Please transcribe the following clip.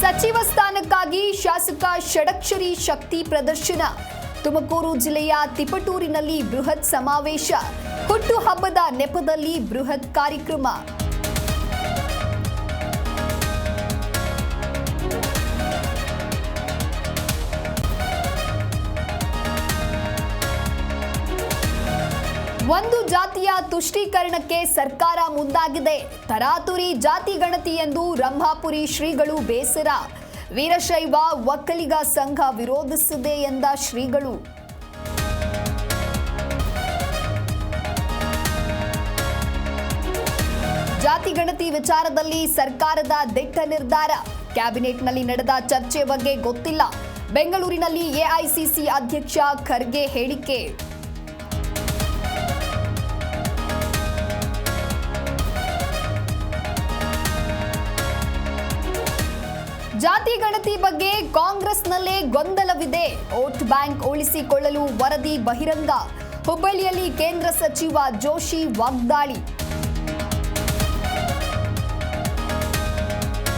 ಸಚಿವ ಸ್ಥಾನಕ್ಕಾಗಿ ಶಾಸಕ ಷಡಕ್ಷರಿ ಶಕ್ತಿ ಪ್ರದರ್ಶನ. ತುಮಕೂರು ಜಿಲ್ಲೆಯ ತಿಪಟೂರಿನಲ್ಲಿ ಬೃಹತ್ ಸಮಾವೇಶ. ಹುಟ್ಟುಹಬ್ಬದ ನೆಪದಲ್ಲಿ ಬೃಹತ್ ಕಾರ್ಯಕ್ರಮ. ಒಂದು ಜಾತಿಯ ತುಷ್ಟೀಕರಣಕ್ಕೆ ಸರ್ಕಾರ ಮುಂದಾಗಿದೆ. ತರಾತುರಿ ಜಾತಿ ಗಣತಿ ಎಂದು ರಂಭಾಪುರಿ ಶ್ರೀಗಳು ಬೇಸರ. ವೀರಶೈವ ಒಕ್ಕಲಿಗ ಸಂಘ ವಿರೋಧಿಸಿದೆ ಎಂದ ಶ್ರೀಗಳು. ಜಾತಿ ಗಣತಿ ವಿಚಾರದಲ್ಲಿ ಸರ್ಕಾರದ ದಿಟ್ಟ ನಿರ್ಧಾರ. ಕ್ಯಾಬಿನೆಟ್ನಲ್ಲಿ ನಡೆದ ಚರ್ಚೆ ಬಗ್ಗೆ ಗೊತ್ತಿಲ್ಲ. ಬೆಂಗಳೂರಿನಲ್ಲಿ ಎಐಸಿಸಿ ಅಧ್ಯಕ್ಷ ಖರ್ಗೆ ಹೇಳಿಕೆ. ಜಾತಿ ಗಣತಿ ಬಗ್ಗೆ ಕಾಂಗ್ರೆಸ್ನಲ್ಲೇ ಗೊಂದಲವಿದೆ. ವೋಟ್ ಬ್ಯಾಂಕ್ ಉಳಿಸಿಕೊಳ್ಳಲು ವರದಿ ಬಹಿರಂಗ. ಹುಬ್ಬಳ್ಳಿಯಲ್ಲಿ ಕೇಂದ್ರ ಸಚಿವ ಜೋಶಿ ವಾಗ್ದಾಳಿ.